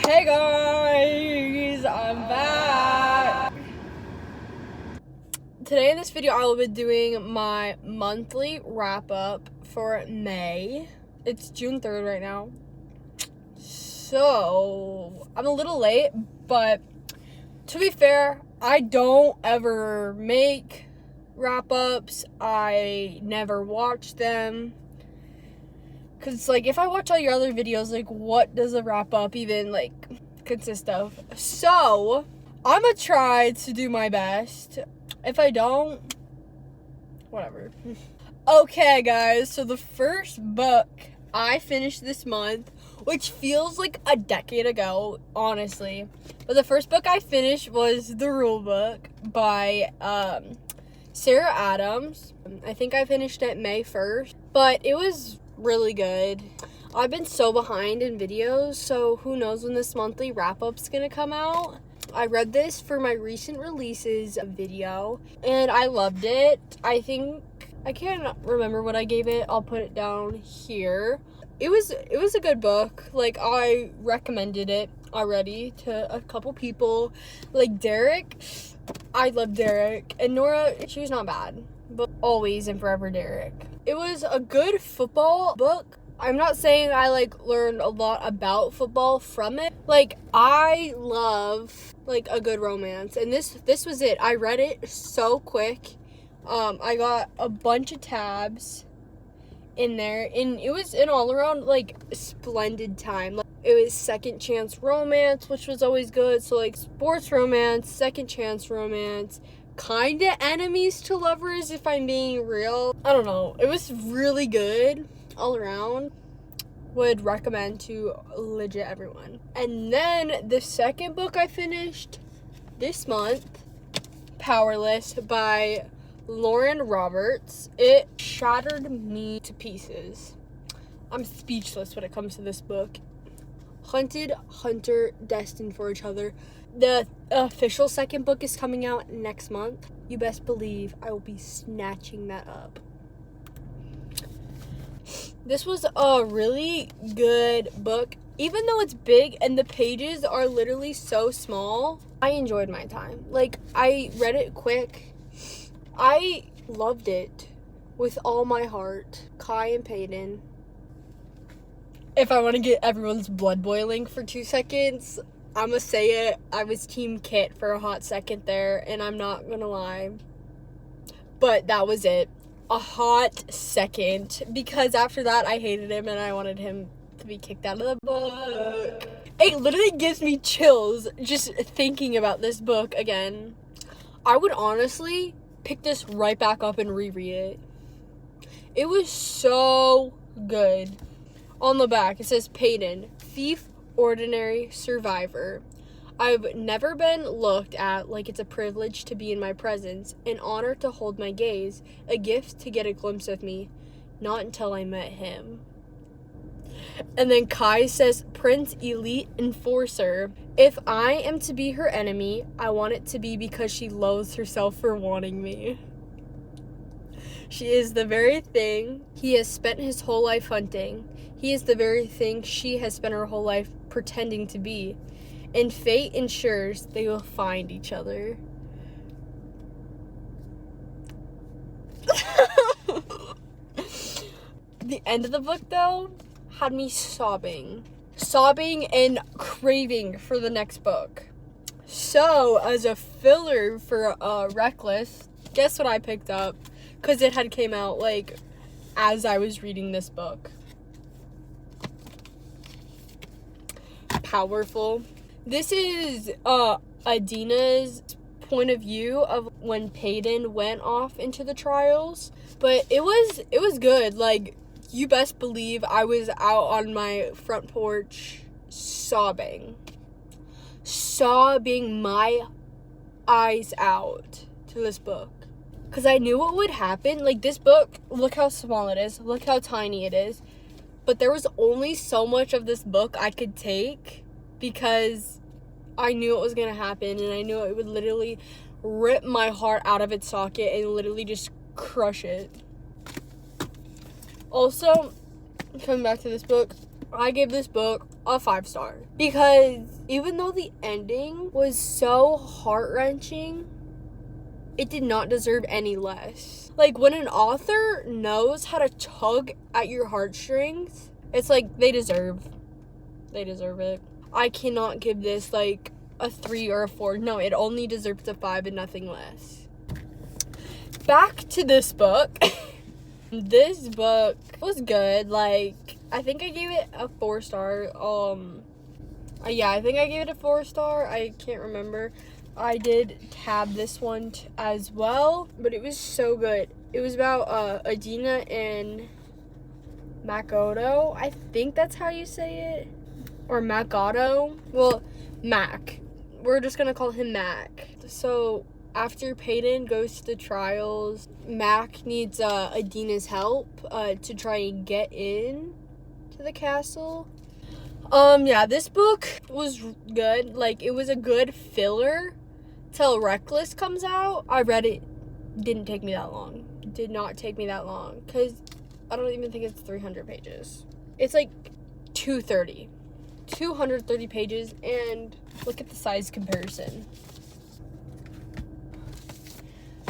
Hey guys, I'm back. Today in this video I will be doing my monthly wrap up for May. It's June 3rd right now. So I'm a little late, but to be fair, I don't ever make wrap ups. I never watch them. Cause like if I watch all your other videos, like what does a wrap up even like consist of? So I'm gonna try to do my best. If I don't, whatever. Okay guys, so the first book I finished this month, which feels like a decade ago, honestly. But the first book I finished was The Rule Book by Sarah Adams. I think I finished it May 1st, but it was really good. I've been so behind in videos, so who knows when this monthly wrap-up's gonna come out. I read this for my recent releases video, and I loved it. I can't remember what I gave it. I'll put it down here. It was a good book. Like, I recommended it already to a couple people. Like Derek, I love Derek, and Nora, she was not bad, but always and forever Derek. It was a good football book. I'm not saying I learned a lot about football from it. I love a good romance, and this was it. I read it so quick. I got a bunch of tabs in there, and it was an all around splendid time. It was second chance romance, which was always good. So sports romance, second chance romance, kinda enemies to lovers, if I'm being real. I don't know. It was really good all around. Would recommend to legit everyone. And then the second book I finished this month, Powerless by Lauren Roberts. It shattered me to pieces. I'm speechless when it comes to this book. Hunted, hunter, destined for each other. The official second book is coming out next month. You best believe I will be snatching that up. This was a really good book. Even though it's big and the pages are literally so small, I enjoyed my time. I read it quick. I loved it with all my heart. Kai and Peyton. If I want to get everyone's blood boiling for 2 seconds, I'm going to say it. I was Team Kit for a hot second there, and I'm not going to lie. But that was it. A hot second. Because after that, I hated him, and I wanted him to be kicked out of the book. It literally gives me chills just thinking about this book again. I would honestly pick this right back up and reread it. It was so good. On the back, it says Peyton, thief, ordinary, survivor. I've never been looked at like it's a privilege to be in my presence, an honor to hold my gaze, a gift to get a glimpse of me. Not until I met him. And then Kai says, Prince, elite, enforcer. If I am to be her enemy, I want it to be because she loathes herself for wanting me. She is the very thing he has spent his whole life hunting. He is the very thing she has spent her whole life pretending to be. And fate ensures they will find each other. The end of the book, though, had me sobbing. Sobbing and craving for the next book. So, as a filler for Reckless, guess what I picked up? Because it had came out, as I was reading this book. Powerful. This is Adina's point of view of when Peyton went off into the trials. But it was good. You best believe I was out on my front porch sobbing. Sobbing my eyes out to this book. Because I knew what would happen. This book, look how small it is. Look how tiny it is. But there was only so much of this book I could take because I knew it was going to happen. And I knew it would literally rip my heart out of its socket and literally just crush it. Also, coming back to this book, I gave this book a 5-star because even though the ending was so heart-wrenching, it did not deserve any less. Like, when an author knows how to tug at your heartstrings, it's like they deserve it. I cannot give this like a 3 or a 4. No, it only deserves a 5 and nothing less. Back to this book. This book was good. Like, I think I gave it a 4-star. Yeah, I think I gave it a 4-star. I can't remember. I did tab this one as well, but it was so good. It was about Adina and Makoto. I think that's how you say it. Or Makoto. Well, Mac. We're just gonna call him Mac. So after Peyton goes to the trials, Mac needs Adina's help to try and get in to the castle. Yeah, this book was good. Like, it was a good filler till Reckless comes out. I read it. Didn't take me that long. Did not take me that long. Because I don't even think it's 300 pages. It's like 230 pages. And look at the size comparison.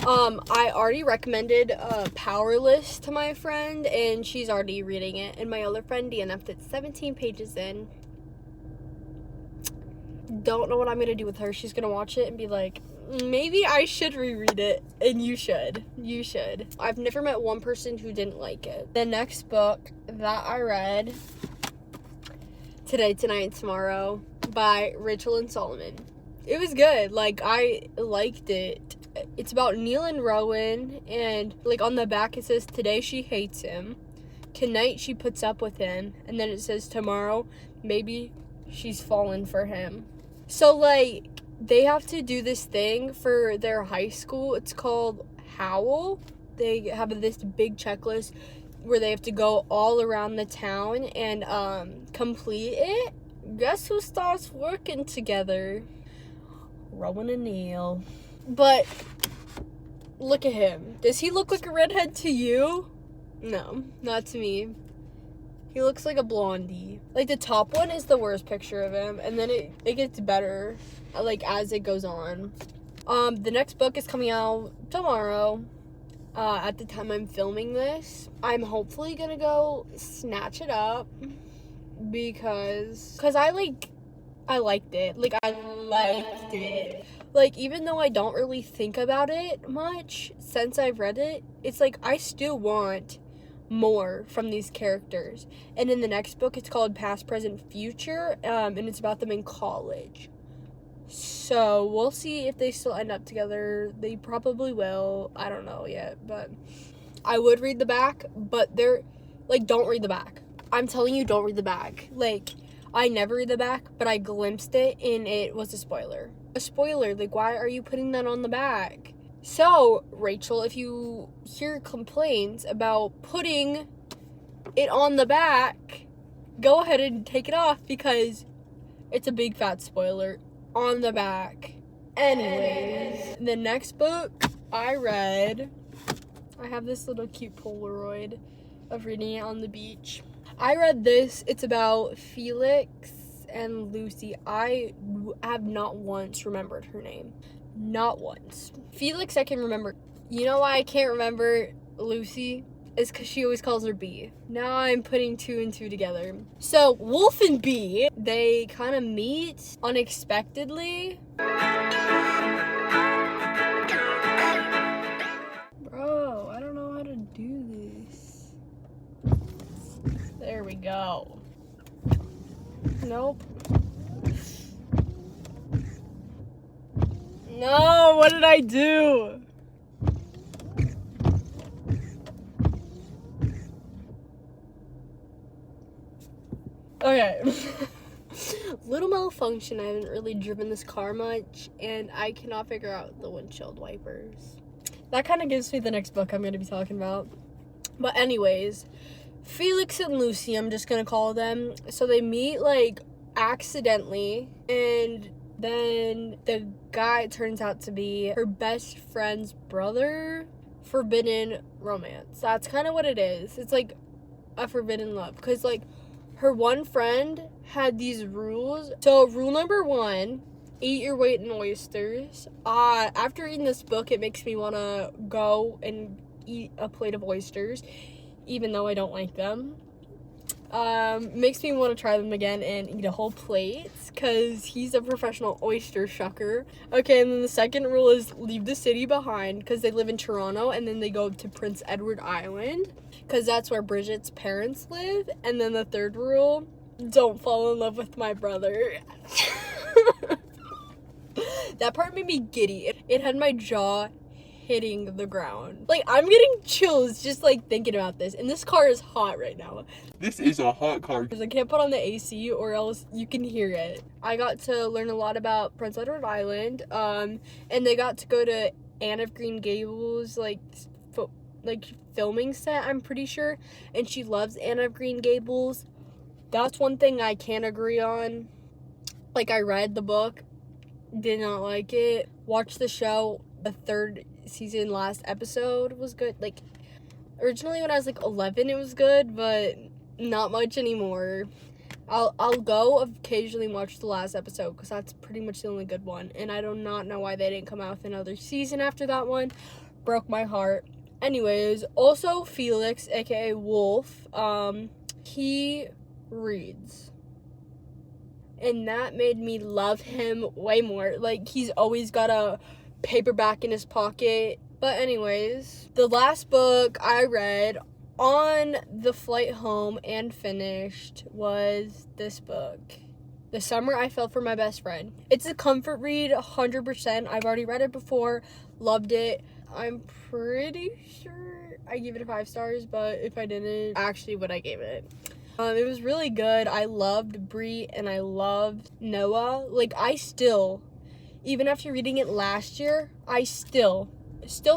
I already recommended Powerless to my friend, and she's already reading it. And my other friend, DNF'd it 17 pages in. Don't know what I'm gonna do with her. She's gonna watch it and be like, maybe I should reread it. And you should. You should. I've never met one person who didn't like it. The next book that I read, Today, Tonight, and Tomorrow, by Rachel and Solomon. It was good. Like, I liked it. It's about Neil and Rowan, and like on the back it says today she hates him, tonight she puts up with him, and then it says tomorrow maybe she's fallen for him. So like they have to do this thing for their high school. It's called Howl. They have this big checklist where they have to go all around the town and complete it. Guess who starts working together? Rowan and Neil. But look at him. Does he look like a redhead to you? No, not to me. He looks like a blondie. Like, the top one is the worst picture of him, and then it gets better, like, as it goes on. The next book is coming out tomorrow. At the time I'm filming this. I'm hopefully gonna go snatch it up because I liked it. Like, I liked it. Like, even though I don't really think about it much since I've read it, it's like I still want more from these characters. And in the next book, it's called Past, Present, Future, and it's about them in college. So we'll see if they still end up together. They probably will. I don't know yet, but I would read the back, but they're like, don't read the back. I'm telling you, don't read the back. Like, I never read the back, but I glimpsed it and it was a spoiler. A spoiler, like, why are you putting that on the back? So, Rachel, if you hear complaints about putting it on the back, go ahead and take it off because it's a big fat spoiler on the back. Anyways, the next book I read, I have this little cute Polaroid of reading it on the beach. I read this. It's about Felix and Lucy. I have not once remembered her name. Not once. Felix, I can remember. You know why I can't remember Lucy? Is because she always calls her B. Now I'm putting 2 and 2 together. So, Wolf and B, they kind of meet unexpectedly. Bro, I don't know how to do this. There we go. Nope. No, what did I do? Okay. Little malfunction. I haven't really driven this car much, and I cannot figure out the windshield wipers. That kind of gives me the next book I'm going to be talking about. But anyways, Felix and Lucy, I'm just going to call them. So they meet, like, accidentally, and then the guy turns out to be her best friend's brother. Forbidden romance. That's kind of what it is. It's like a forbidden love. Because, like, her one friend had these rules. So rule number 1, eat your weight in oysters. After reading this book, it makes me want to go and eat a plate of oysters, even though I don't like them. Makes me want to try them again and eat a whole plate, because he's a professional oyster shucker. Okay, and then the second rule is leave the city behind, because they live in Toronto, and then they go to Prince Edward Island, because that's where Bridget's parents live. And then the third rule, don't fall in love with my brother. That part made me giddy. It had my jaw hitting the ground. Like, I'm getting chills just like thinking about this. And this car is hot right now. This is a hot car. Because I can't put on the AC or else you can hear it. I got to learn a lot about Prince Edward Island. And they got to go to Anne of Green Gables, like filming set, I'm pretty sure. And she loves Anne of Green Gables. That's one thing I can't agree on. Like, I read the book, did not like it. Watched the show. The 3rd season last episode was good. Like, originally when I was like 11 it was good, but not much anymore. I'll go occasionally watch the last episode, because that's pretty much the only good one, and I do not know why they didn't come out with another season after that one. Broke my heart. Anyways, also Felix, aka Wolf, he reads, and that made me love him way more. Like, he's always got a paperback in his pocket. But anyways, the last book I read on the flight home and finished was this book, The Summer I Fell for My Best Friend. It's a comfort read, 100%. I've already read it before, loved it. I'm pretty sure I gave it a 5 stars, but if I didn't, actually what I gave it. It was really good. I loved Bree and I loved Noah. Like, I still, even after reading it last year, I still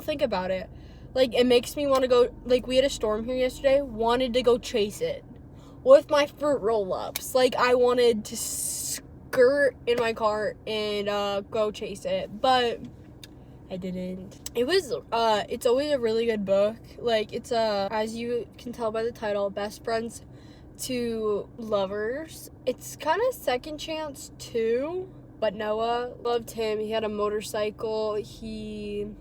think about it. Like, it makes me want to go, like, we had a storm here yesterday, wanted to go chase it with my fruit roll-ups. Like, I wanted to skirt in my car and go chase it, but I didn't. It was, it's always a really good book. Like, it's as you can tell by the title, Best Friends to Lovers. It's kind of second chance too, but Noah, loved him. He had a motorcycle.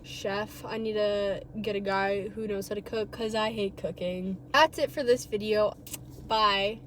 Chef. I need to get a guy who knows how to cook, because I hate cooking. That's it for this video. Bye.